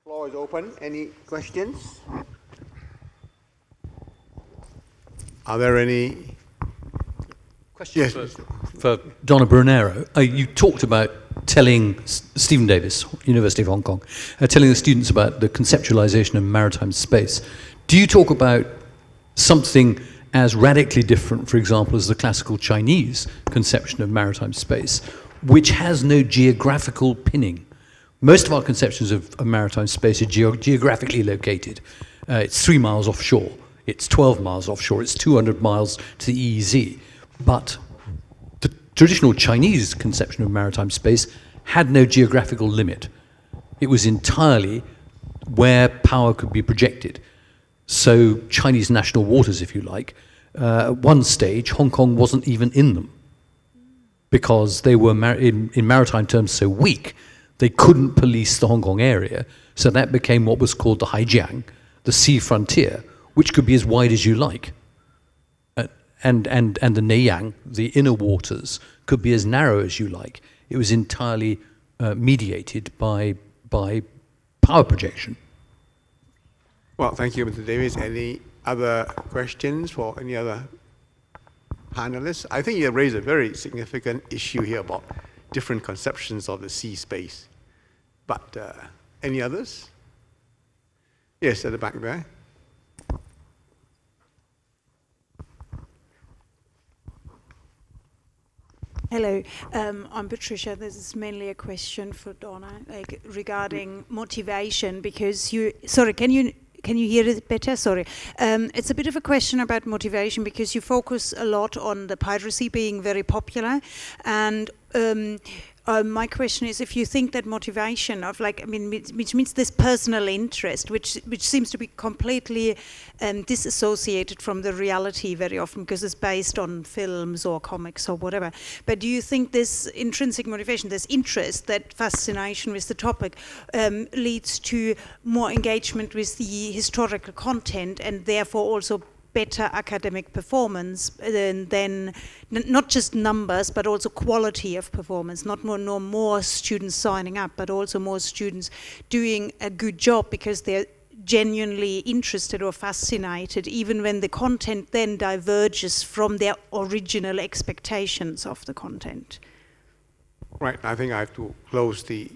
Floor is open. Any questions? Are there any? Question Yes. for Donna Brunero. You talked about telling Stephen Davis, University of Hong Kong, telling the students about the conceptualization of maritime space. Do you talk about something as radically different, for example, as the classical Chinese conception of maritime space, which has no geographical pinning? Most of our conceptions of maritime space are geographically located. It's 3 miles offshore, it's 12 miles offshore, it's 200 miles to the EEZ. But the traditional Chinese conception of maritime space had no geographical limit. It was entirely where power could be projected. So Chinese national waters, if you like, at one stage, Hong Kong wasn't even in them because they were, in maritime terms, so weak, they couldn't police the Hong Kong area. So that became what was called the Haijiang, the sea frontier, which could be as wide as you like. And the Neiyang, the inner waters, could be as narrow as you like. It was entirely mediated by power projection. Well, thank you, Mr. Davis. Any other questions for any other panelists? I think you raised a very significant issue here about different conceptions of the sea space. But any others? Yes, at the back there. Hello, I'm Patricia. This is mainly a question for Donna, like regarding motivation, because sorry, can you hear it better? Sorry. It's a bit of a question about motivation because you focus a lot on the piracy being very popular, and my question is if you think that motivation of which means this personal interest, which seems to be completely disassociated from the reality very often because it's based on films or comics or whatever. But do you think this intrinsic motivation, this interest, that fascination with the topic leads to more engagement with the historical content and therefore also better academic performance than not just numbers but also quality of performance, not more students signing up but also more students doing a good job because they're genuinely interested or fascinated even when the content then diverges from their original expectations of the content? Right, I think I have to close the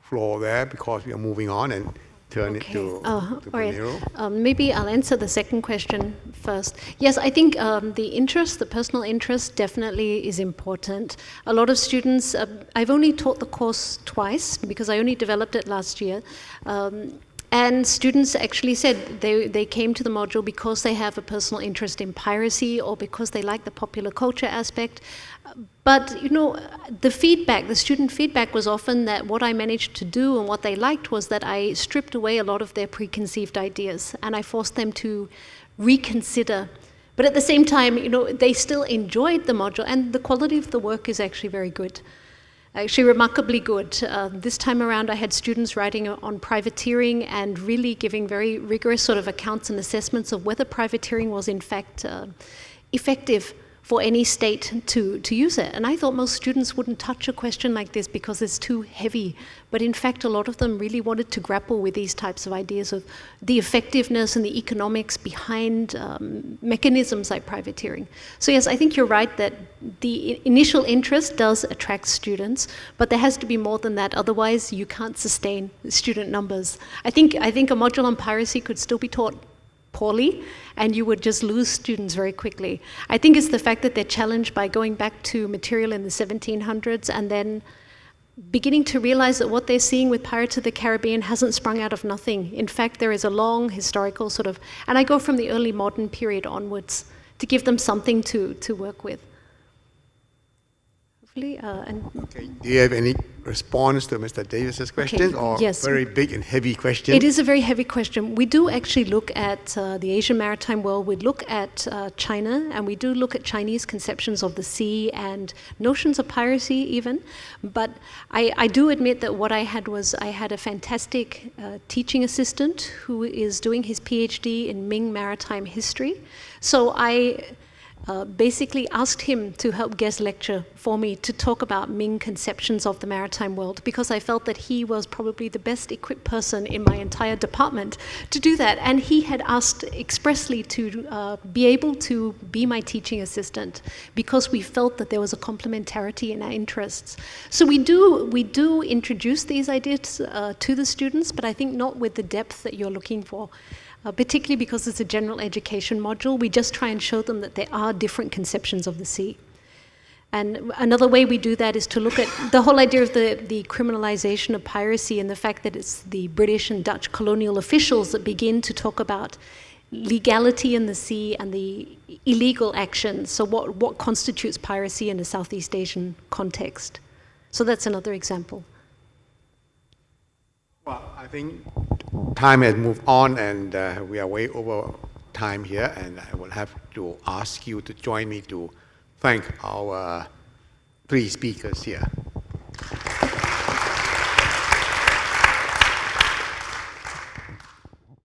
floor there because we are moving on and turn it to Brunero. Right. Maybe I'll answer the second question first. Yes, I think the personal interest definitely is important. A lot of students, I've only taught the course twice because I only developed it last year. And students actually said they came to the module because they have a personal interest in piracy or because they like the popular culture aspect. But, the student feedback was often that what I managed to do and what they liked was that I stripped away a lot of their preconceived ideas and I forced them to reconsider. But at the same time, they still enjoyed the module and the quality of the work is actually very good. Actually remarkably good. This time around I had students writing on privateering and really giving very rigorous sort of accounts and assessments of whether privateering was in fact effective for any state to use it. And I thought most students wouldn't touch a question like this because it's too heavy. But in fact, a lot of them really wanted to grapple with these types of ideas of the effectiveness and the economics behind mechanisms like privateering. So yes, I think you're right that the initial interest does attract students, but there has to be more than that. Otherwise, you can't sustain student numbers. I think a module on piracy could still be taught poorly, and you would just lose students very quickly. I think it's the fact that they're challenged by going back to material in the 1700s and then beginning to realize that what they're seeing with Pirates of the Caribbean hasn't sprung out of nothing. In fact, there is a long historical sort of, and I go from the early modern period onwards to give them something to work with. Okay. Do you have any response to Mr. Davis's question, or yes. Very big and heavy question? It is a very heavy question. We do actually look at the Asian maritime world. We look at China, and we do look at Chinese conceptions of the sea and notions of piracy even. But I do admit that what I had was I had a fantastic teaching assistant who is doing his PhD in Ming maritime history. So basically asked him to help guest lecture for me to talk about Ming conceptions of the maritime world, because I felt that he was probably the best equipped person in my entire department to do that. And he had asked expressly to be able to be my teaching assistant, because we felt that there was a complementarity in our interests. So we do introduce these ideas to the students, but I think not with the depth that you're looking for. Particularly because it's a general education module, we just try and show them that there are different conceptions of the sea. And another way we do that is to look at the whole idea of the criminalization of piracy, and the fact that it's the British and Dutch colonial officials that begin to talk about legality in the sea and the illegal actions. So what constitutes piracy in a Southeast Asian context? So that's another example. Well, I think time has moved on, and we are way over time here, and I will have to ask you to join me to thank our three speakers here.